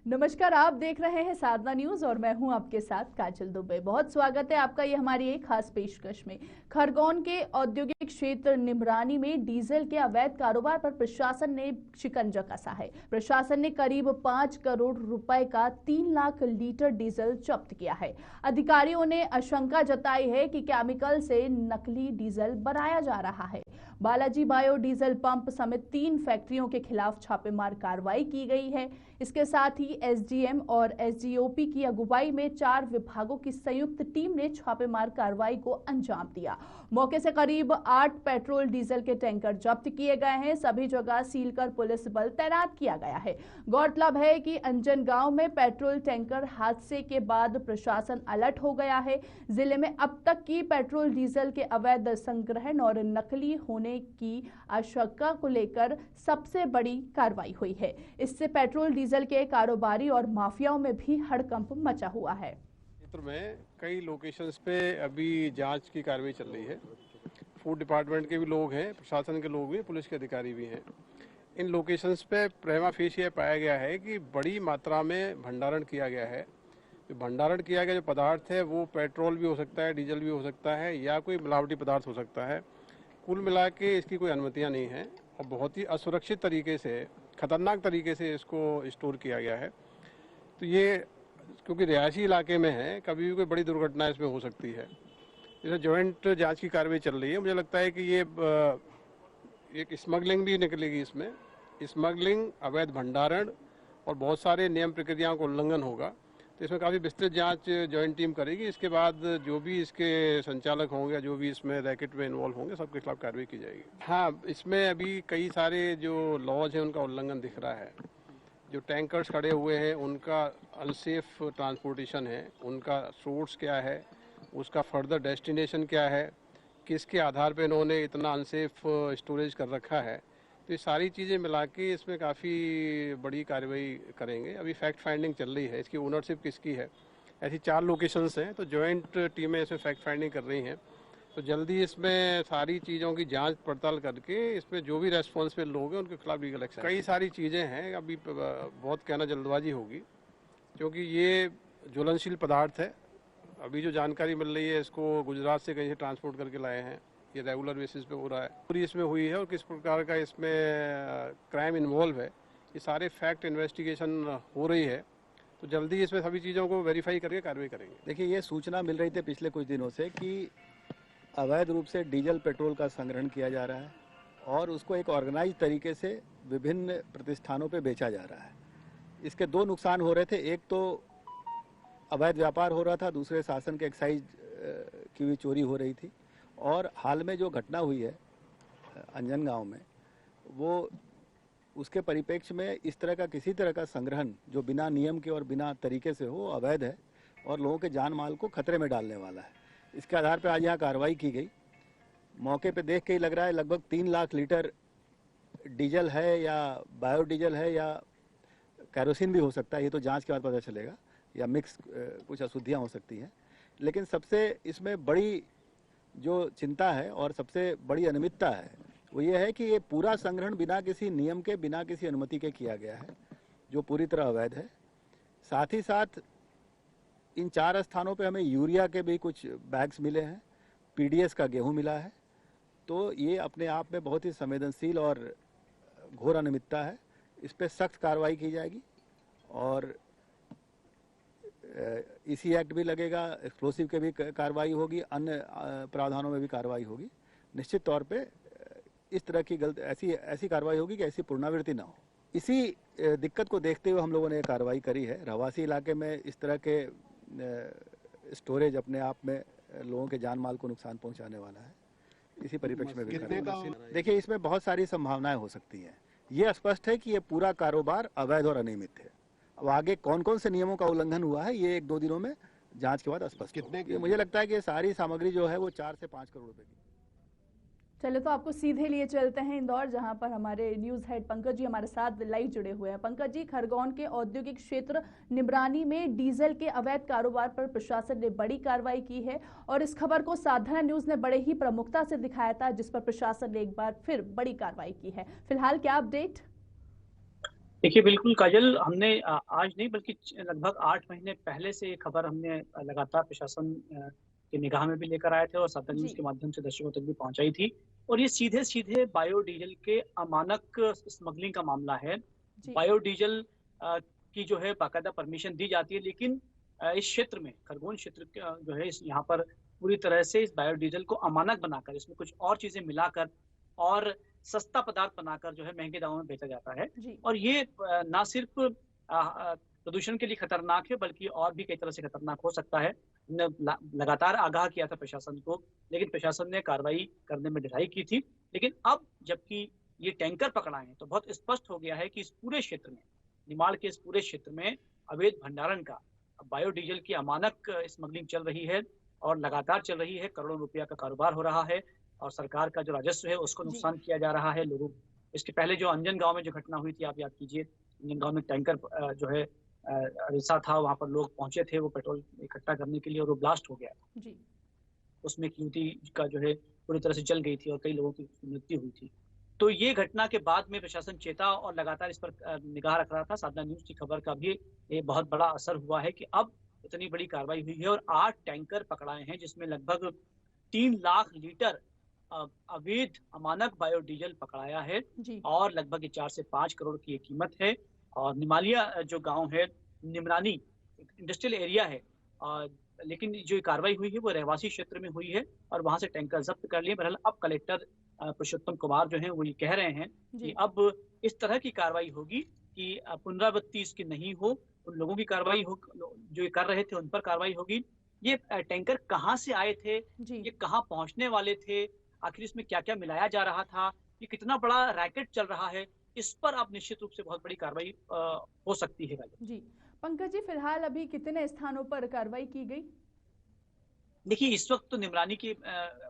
नमस्कार, आप देख रहे हैं साधना न्यूज और मैं हूं आपके साथ काजल दुबे। बहुत स्वागत है आपका ये हमारी एक खास पेशकश में। खरगोन के औद्योगिक क्षेत्र निमरानी में डीजल के अवैध कारोबार पर प्रशासन ने शिकंजा कसा है। प्रशासन ने करीब 5 करोड़ रुपए का 3 लाख लीटर डीजल जब्त किया है। अधिकारियों ने आशंका जताई है कि केमिकल से नकली डीजल बनाया जा रहा है। बालाजी बायो डीजल पंप समेत 3 फैक्ट्रियों के खिलाफ छापेमार कार्रवाई की गई है। इसके साथ ही एसडीएम और एसडीओपी की अगुवाई में 4 विभागों की संयुक्त टीम ने छापेमार कार्रवाई को अंजाम दिया। मौके से करीब 8 पेट्रोल डीजल के टैंकर जब्त किए गए हैं। सभी जगह सील कर पुलिस बल तैनात किया गया है। गौरतलब है कि अंजन गांव में पेट्रोल टैंकर हादसे के बाद प्रशासन अलर्ट हो गया है। जिले में अब तक की पेट्रोल डीजल के अवैध संग्रहण और नकली होने की आशंका को लेकर सबसे बड़ी कार्रवाई हुई है। इससे पेट्रोल डीजल के कारोबारी और माफियाओं में भी हड़कंप मचा हुआ है। क्षेत्र में कई लोकेशंस पे अभी जांच की कार्रवाई चल रही है। फूड डिपार्टमेंट के भी लोग हैं, प्रशासन के लोग भी, पुलिस के अधिकारी भी हैं। इन लोकेशंस पे प्रेमा फेशी पाया गया है कि बड़ी मात्रा में भंडारण किया गया है। जो भंडारण किया गया जो पदार्थ है वो पेट्रोल भी हो सकता है, डीजल भी हो सकता है या कोई मिलावटी पदार्थ हो सकता है। कुल मिला के इसकी कोई अनुमतियाँ नहीं हैं और बहुत ही असुरक्षित तरीके से, खतरनाक तरीके से इसको स्टोर किया गया है। तो ये क्योंकि रिहायशी इलाके में है, कभी भी कोई बड़ी दुर्घटना इसमें हो सकती है। जैसे जॉइंट जांच की कार्रवाई चल रही है, मुझे लगता है कि ये एक स्मगलिंग भी निकलेगी इसमें। स्मगलिंग, अवैध भंडारण और बहुत सारे नियम प्रक्रियाओं का उल्लंघन होगा। तो इसमें काफ़ी विस्तृत जांच जॉइंट टीम करेगी। इसके बाद जो भी इसके संचालक होंगे, जो भी इसमें रैकेट में इन्वॉल्व होंगे, सबके खिलाफ कार्रवाई की जाएगी। हाँ, इसमें अभी कई सारे जो लॉज हैं उनका उल्लंघन दिख रहा है। जो टैंकर्स खड़े हुए हैं उनका अनसेफ ट्रांसपोर्टेशन है, उनका सोर्स क्या है, उसका फर्दर डेस्टिनेशन क्या है, किसके आधार पे इन्होंने इतना अनसेफ स्टोरेज कर रखा है। तो ये सारी चीज़ें मिला के इसमें काफ़ी बड़ी कार्रवाई करेंगे। अभी फैक्ट फाइंडिंग चल रही है, इसकी ओनरशिप किसकी है। ऐसी 4 लोकेशंस हैं, तो जॉइंट टीमें इसमें फैक्ट फाइंडिंग कर रही हैं। तो जल्दी इसमें सारी चीज़ों की जांच पड़ताल करके इसमें जो भी रेस्पॉन्सिबल लोग हैं उनके खिलाफ लीगल एक्शन। कई सारी चीज़ें हैं, अभी बहुत कहना जल्दबाजी होगी क्योंकि ये ज्वलनशील पदार्थ है। अभी जो जानकारी मिल रही है, इसको गुजरात से कहीं से ट्रांसपोर्ट करके लाए हैं। ये रेगुलर बेसिस पे हो रहा है। पूरी इसमें हुई है और किस प्रकार का इसमें क्राइम इन्वॉल्व है, ये सारे फैक्ट इन्वेस्टिगेशन हो रही है। तो जल्दी इसमें सभी चीज़ों को वेरीफाई करके कार्रवाई करेंगे। देखिए, ये सूचना मिल रही थी पिछले कुछ दिनों से कि अवैध रूप से डीजल पेट्रोल का संग्रहण किया जा रहा है और उसको एक ऑर्गेनाइज तरीके से विभिन्न प्रतिष्ठानों पे बेचा जा रहा है। इसके 2 नुकसान हो रहे थे। एक तो अवैध व्यापार हो रहा था, दूसरे शासन के एक्साइज की भी चोरी हो रही थी। और हाल में जो घटना हुई है अंजन गांव में, वो उसके परिप्रेक्ष्य में इस तरह का किसी तरह का संग्रहण जो बिना नियम के और बिना तरीके से हो, अवैध है और लोगों के जान माल को खतरे में डालने वाला है। इसके आधार पर आज यहाँ कार्रवाई की गई। मौके पे देख के ही लग रहा है लगभग 3 लाख लीटर डीजल है या बायोडीजल है या कैरोसिन भी हो सकता है, ये तो जांच के बाद पता चलेगा, या मिक्स कुछ अशुद्धियाँ हो सकती हैं। लेकिन सबसे इसमें बड़ी जो चिंता है और सबसे बड़ी अनियमितता है वो ये है कि ये पूरा संग्रहण बिना किसी नियम के, बिना किसी अनुमति के किया गया है, जो पूरी तरह अवैध है। साथ ही साथ इन 4 स्थानों पे हमें यूरिया के भी कुछ बैग्स मिले हैं, पीडीएस का गेहूं मिला है। तो ये अपने आप में बहुत ही संवेदनशील और घोर अनियमितता है। इस पर सख्त कार्रवाई की जाएगी और इसी एक्ट भी लगेगा, एक्सप्लोसिव के भी कार्रवाई होगी, अन्य प्रावधानों में भी कार्रवाई होगी। निश्चित तौर पे इस तरह की ऐसी कार्रवाई होगी कि ऐसी पुनरावृत्ति ना हो। इसी दिक्कत को देखते हुए हम लोगों ने कार्रवाई करी है। रहवासी इलाके में इस तरह के स्टोरेज अपने आप में लोगों के जान माल को नुकसान पहुंचाने वाला है। इसी परिप्रेक्ष्य में भी देखिए, इसमें बहुत सारी संभावनाएं हो सकती हैं। ये स्पष्ट है कि ये पूरा कारोबार अवैध और अनियमित है। अब आगे कौन कौन से नियमों का उल्लंघन हुआ है, ये 1-2 दिनों में जांच के बाद स्पष्ट होगा। मुझे लगता है कि ये सारी सामग्री जो है वो 4 से 5 करोड़ रुपए की। चले तो आपको सीधे लिए चलते हैं इंदौर, जहां पर हमारे न्यूज हेड पंकज जी हमारे साथ लाइव जुड़े हुए हैं। पंकज जी, खरगोन के औद्योगिक क्षेत्र निमरानी में डीजल के अवैध कारोबार पर प्रशासन ने बड़ी कार्रवाई की है और इस खबर को साधना न्यूज ने बड़े ही प्रमुखता से दिखाया था, जिस पर प्रशासन ने एक बार फिर बड़ी कार्रवाई की है। फिलहाल क्या अपडेट? देखिए बिल्कुल काजल, हमने आज नहीं बल्कि लगभग 8 महीने पहले से ये खबर हमने लगातार प्रशासन की निगाह में भी लेकर आए थे और साधा न्यूज के जी। माध्यम से दर्शकों तक भी पहुंचाई थी। और ये सीधे सीधे बायोडीजल के अमानक स्मगलिंग का मामला है। जी। बायोडीजल की जो है बाकायदा परमिशन दी जाती है, लेकिन इस क्षेत्र में खरगोन क्षेत्र जो है यहाँ पर पूरी तरह से इस बायोडीजल को अमानक बनाकर, इसमें कुछ और चीजें मिलाकर और सस्ता पदार्थ बनाकर जो है महंगे दामों में बेचा जाता है। जी। और ये ना सिर्फ प्रदूषण के लिए खतरनाक है, बल्कि और भी कई तरह से खतरनाक हो सकता है। लगातार आगाह किया था प्रशासन को, लेकिन प्रशासन ने कार्रवाई करने में ढिलाई की थी। लेकिन अब जबकि ये टैंकर पकड़ाए हैं तो बहुत स्पष्ट हो गया है कि इस पूरे क्षेत्र में, निमाड़ के इस पूरे क्षेत्र में अवैध भंडारण का, बायोडीजल की अमानक स्मगलिंग चल रही है और लगातार चल रही है। करोड़ों रुपया का कारोबार हो रहा है और सरकार का जो राजस्व है उसको जी। नुकसान किया जा रहा है लोगों। इसके पहले जो अंजन गांव में जो घटना हुई थी, आप याद कीजिए, अंजन गांव में टैंकर जो है रिसा था, वहां पर लोग पहुंचे थे वो पेट्रोल इकट्ठा करने के लिए और वो ब्लास्ट हो गया। जी। उसमें एक युवती का जो है पूरी तरह से जल गई थी और कई लोगों की मृत्यु हुई थी। तो ये घटना के बाद में प्रशासन चेता और लगातार इस पर निगाह रख रहा था। साधना न्यूज की खबर का भी ये बहुत बड़ा असर हुआ है कि अब इतनी बड़ी कार्रवाई हुई है और 8 टैंकर पकड़ाए हैं, जिसमें लगभग 3 लाख लीटर अवैध अमानक बायोडीजल पकड़ाया है। जी। और लगभग 4 से 5 करोड़ की ये कीमत है। और निमालिया जो गांव है, निमरानी इंडस्ट्रियल एरिया है, लेकिन जो ये कार्रवाई हुई है वो रहवासी क्षेत्र में हुई है और वहां से टैंकर जब्त कर लिए। बहरहाल अब कलेक्टर पुरुषोत्तम कुमार जो है वो ये कह रहे हैं कि अब इस तरह की कार्रवाई होगी कि पुनरावृत्ति इसकी नहीं हो, उन लोगों की कार्रवाई हो जो ये कर रहे थे, उन पर कार्रवाई होगी। ये टैंकर कहाँ से आए थे, ये कहाँ पहुंचने वाले थे, आखिर इसमें क्या क्या मिलाया जा रहा था, ये कितना बड़ा रैकेट चल रहा है, इस पर अब निश्चित रूप से बहुत बड़ी कार्रवाई हो सकती है। जी पंकज जी, फिलहाल अभी कितने स्थानों पर कार्रवाई की गई? देखिए इस वक्त तो निमरानी की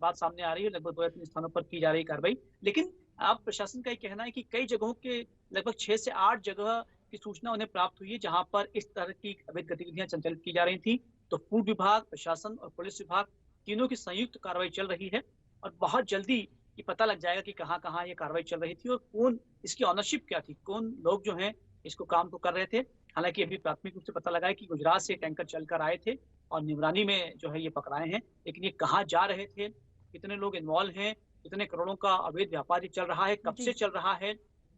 बात सामने आ रही है, लगभग 2 या 3 स्थानों पर की जा रही कार्रवाई। लेकिन अब प्रशासन का ये कहना है कि कई जगहों के लगभग 6 से 8 जगह की सूचना उन्हें प्राप्त हुई है जहां पर इस तरह की अवैध गतिविधियां संचालित की जा रही थी। तो फूड विभाग, प्रशासन और पुलिस विभाग तीनों की संयुक्त कार्रवाई चल रही है और बहुत जल्दी ये पता लग जाएगा कि कहाँ कहाँ ये कार्रवाई चल रही थी और कौन इसकी ऑनरशिप क्या थी, कौन लोग जो हैं इसको काम को कर रहे थे। हालांकि अभी प्राथमिक रूप से पता लगा है कि गुजरात से टैंकर चलकर आए थे और निमरानी में जो है ये पकड़ाए हैं, लेकिन ये कहाँ जा रहे थे, कितने लोग इन्वॉल्व हैं, कितने करोड़ों का अवैध व्यापार चल रहा है, कब से चल रहा है,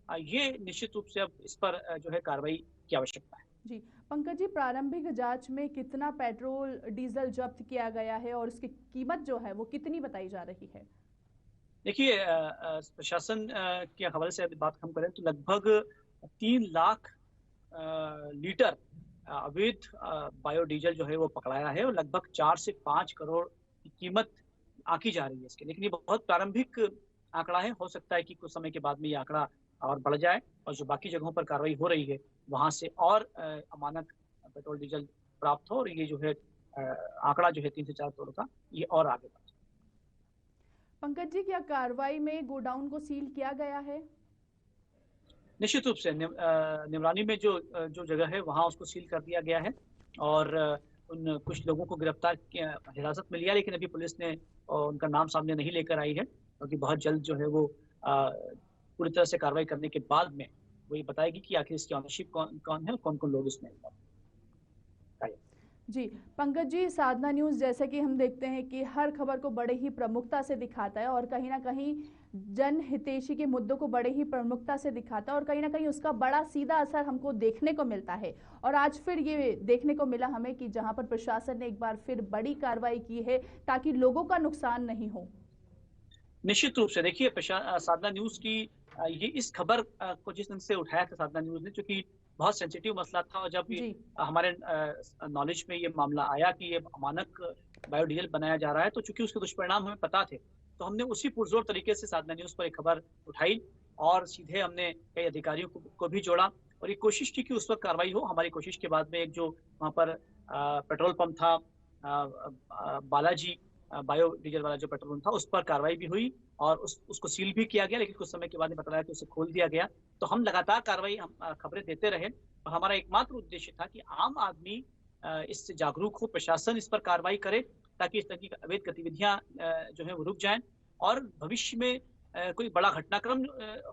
ये निश्चित रूप से अब इस पर जो है कार्रवाई की आवश्यकता है। जी पंकज जी, प्रारंभिक जांच में कितना पेट्रोल डीजल जब्त किया गया है और उसकी कीमत जो है वो कितनी बताई जा रही है? देखिए प्रशासन के हवाले से अभी बात हम करें तो लगभग 3 लाख लीटर अवैध बायोडीजल जो है वो पकड़ाया है और लगभग 4 से 5 करोड़ की कीमत आंकी जा रही है इसके। लेकिन ये बहुत प्रारंभिक आंकड़ा है, हो सकता है कि कुछ समय के बाद में ये आंकड़ा और बढ़ जाए और जो बाकी जगहों पर कार्रवाई हो रही है वहां से और अमानक पेट्रोल डीजल प्राप्त हो और ये जो है आंकड़ा जो है 3 से 4 करोड़ का ये और आगे बढ़े। पंकज जी, क्या कार्रवाई में गोडाउन को सील किया गया है? निश्चित रूप से निमरानी में जो जगह है वहां उसको सील कर दिया गया है और उन कुछ लोगों को गिरफ्तार हिरासत में लिया, लेकिन अभी पुलिस ने उनका नाम सामने नहीं लेकर आई है क्योंकि बहुत जल्द जो है वो पूरी तरह से कार्रवाई करने के बाद में वो ये बताएगी कि आखिर इसकी ऑनरशिप कौन है और कौन कौन लोग इसमें। जी पंकज जी, साधना न्यूज़ जैसे कि हम देखते हैं कि हर खबर को बड़े ही प्रमुखता से दिखाता है और कहीं ना कहीं जन हितैषी के मुद्दों को बड़े ही प्रमुखता से दिखाता है और कहीं ना कहीं उसका बड़ा सीधा असर हमको देखने को मिलता है। और आज फिर ये देखने को मिला हमें कि जहां पर प्रशासन ने एक बार फिर बड़ी कार्रवाई की है ताकि लोगों का नुकसान नहीं हो। निश्चित रूप से देखिए साधना न्यूज की ये इस खबर को जिस ढंग से उठाया था साधना न्यूज ने, चूंकि बहुत सेंसिटिव मसला था और जब हमारे नॉलेज में ये मामला आया कि ये अमानक बायोडीजल बनाया जा रहा है तो चूंकि उसके दुष्परिणाम हमें पता थे तो हमने उसी पुरजोर तरीके से साधना न्यूज पर एक खबर उठाई और सीधे हमने कई अधिकारियों को भी जोड़ा और ये कोशिश की कि उस वक्त कार्रवाई हो। हमारी कोशिश के बाद में एक जो वहाँ पर पेट्रोल पंप था बालाजी बायोडीजल वाला जो पेट्रोल पंप था उस पर कार्रवाई भी हुई और उसको सील भी किया गया, लेकिन कुछ समय के बाद पता लगा कि उसे खोल दिया गया। तो हम लगातार कार्रवाई खबरें देते रहे और हमारा एकमात्र उद्देश्य था कि आम आदमी इससे जागरूक हो, प्रशासन इस पर कार्रवाई करे ताकि इस तरह की अवैध गतिविधियां जो है वो रुक जाएं और भविष्य में कोई बड़ा घटनाक्रम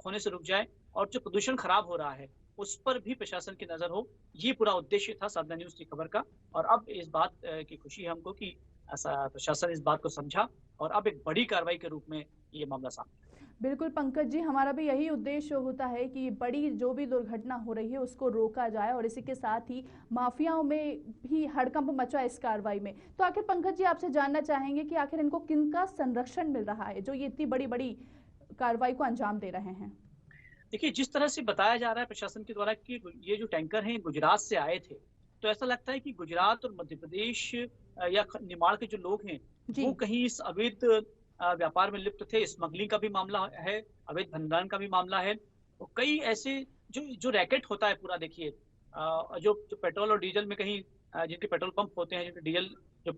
होने से रुक जाए और जो प्रदूषण खराब हो रहा है उस पर भी प्रशासन की नजर हो, ये पूरा उद्देश्य था साधना न्यूज की खबर का। और अब इस बात की खुशी है हमको कि ऐसा प्रशासन इस बात को समझा और अब एक बड़ी कार्रवाई के रूप में ये मामला सामने। बिल्कुल पंकज जी, हमारा भी यही उद्देश्य होता है कि बड़ी जो भी दुर्घटना हो रही है उसको रोका जाए और इसी के साथ ही माफियाओं में भी हड़कंप मचा इस कार्रवाई में। तो आखिर पंकज जी आपसे जानना चाहेंगे कि आखिर इनको किनका संरक्षण मिल रहा है जो ये इतनी बड़ी बड़ी कार्रवाई को अंजाम दे रहे हैं? देखिए, जिस तरह से बताया जा रहा है प्रशासन के द्वारा कि ये जो टैंकर हैं गुजरात से आए थे, तो ऐसा लगता है कि गुजरात और मध्य प्रदेश या निमाड़ के जो लोग हैं वो कहीं इस अवैध व्यापार में लिप्त थे। स्मगलिंग का भी मामला है, अवैध भंडारण का भी मामला है। तो कई ऐसे जो रैकेट होता है पूरा, देखिए जो पेट्रोल और डीजल में कहीं जिनके पेट्रोल पंप होते हैं, जिनके डीजल जो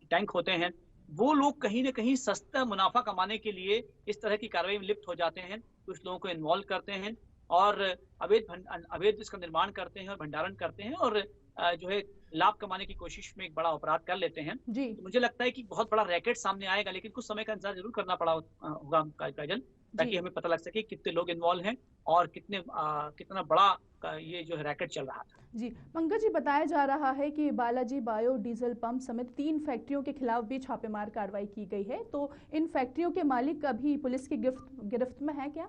टैंक होते हैं, वो लोग कहीं ना कहीं सस्ता मुनाफा कमाने के लिए इस तरह की कार्रवाई में लिप्त हो जाते हैं। कुछ लोगों को इन्वॉल्व करते हैं और अवैध इसका निर्माण करते हैं और भंडारण करते हैं और जो है लाभ कमाने की कोशिश में एक बड़ा अपराध कर लेते हैं। तो मुझे लगता है कि बहुत बड़ा रैकेट सामने आएगा, लेकिन कुछ समय का इंतजार जरूर करना होगा काजल, ताकि हमें पता लग सके कितने लोग इन्वॉल्व हैं और कितना बड़ा ये जो है रैकेट चल रहा था। जी पंकज जी, बताया जा रहा है कि बालाजी बायो डीजल पंप समेत 3 फैक्ट्रियों के खिलाफ भी छापेमार कार्रवाई की गई है। तो इन फैक्ट्रियों के मालिक अभी पुलिस की गिरफ्त में है क्या?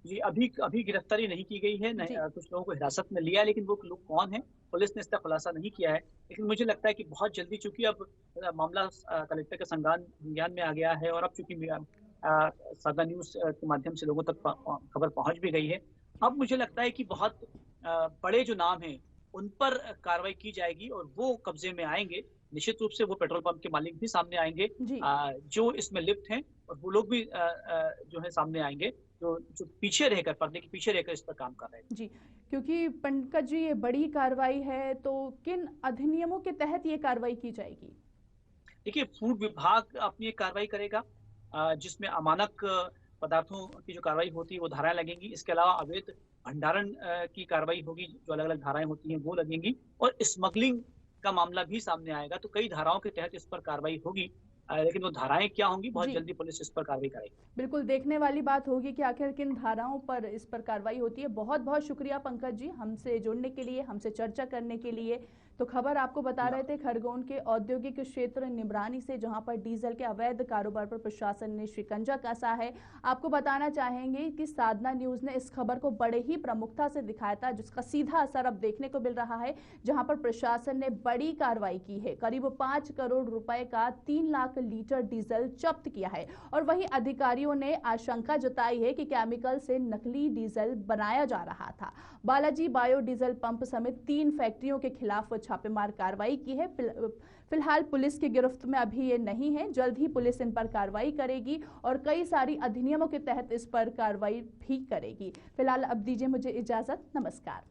जी, अभी गिरफ्तारी नहीं की गई है, कुछ लोगों को हिरासत में लिया है, लेकिन वो लोग कौन है पुलिस ने इसका खुलासा नहीं किया है। लेकिन मुझे लगता है कि बहुत जल्दी, चूंकि अब मामला कलेक्टर के संज्ञान में आ गया है और अब चूंकि सादा न्यूज के माध्यम से लोगों तक खबर पहुंच भी गई है, अब मुझे लगता है कि बहुत बड़े जो नाम हैं उन पर कार्रवाई की जाएगी और वो कब्जे में आएंगे। निश्चित रूप से वो पेट्रोल पंप के मालिक भी सामने आएंगे जो इसमें लिप्त हैं, और वो लोग भी जो है सामने आएंगे जो पीछे रहकर, पर्दे के पीछे रहकर इस पर काम कर रहे हैं। जी, क्योंकि पंकज जी ये बड़ी कार्रवाई है, तो किन अधिनियमों के तहत ये कार्रवाई की जाएगी? देखिए, फूड विभाग अपनी एक कार्रवाई करेगा जिसमें अमानक पदार्थों की जो कार्रवाई होती है वो धाराएं लगेंगी। इसके अलावा अवैध भंडारण की कार्रवाई होगी, जो अलग अलग धाराएं होती हैं वो लगेंगी, और स्मगलिंग का मामला भी सामने आएगा। तो कई धाराओं के तहत इस पर कार्रवाई होगी, लेकिन वो धाराएं क्या होंगी बहुत जल्दी पुलिस इस पर कार्रवाई करेगी। बिल्कुल देखने वाली बात होगी कि आखिर किन धाराओं पर इस पर कार्रवाई होती है। बहुत बहुत शुक्रिया पंकज जी हमसे जुड़ने के लिए, हमसे चर्चा करने के लिए। तो खबर आपको बता रहे थे खरगोन के औद्योगिक क्षेत्र निमरानी से, जहां पर डीजल के अवैध कारोबार पर प्रशासन ने शिकंजा कसा है। आपको बताना चाहेंगे कि साधना न्यूज ने इस खबर को बड़े ही प्रमुखता से दिखाया था, जिसका सीधा असर अब देखने को मिल रहा है, जहां पर प्रशासन ने बड़ी कार्रवाई की है। करीब 5 करोड़ रुपए का 3 लाख लीटर डीजल जब्त किया है और वहीं अधिकारियों ने आशंका जताई है कि केमिकल से नकली डीजल बनाया जा रहा था। बालाजी बायो डीजल पंप समेत 3 फैक्ट्रियों के खिलाफ छापेमार कार्रवाई की है। फिलहाल पुलिस की गिरफ्त में अभी ये नहीं है, जल्द ही पुलिस इन पर कार्रवाई करेगी और कई सारी अधिनियमों के तहत इस पर कार्रवाई भी करेगी। फिलहाल अब दीजिए मुझे इजाजत, नमस्कार।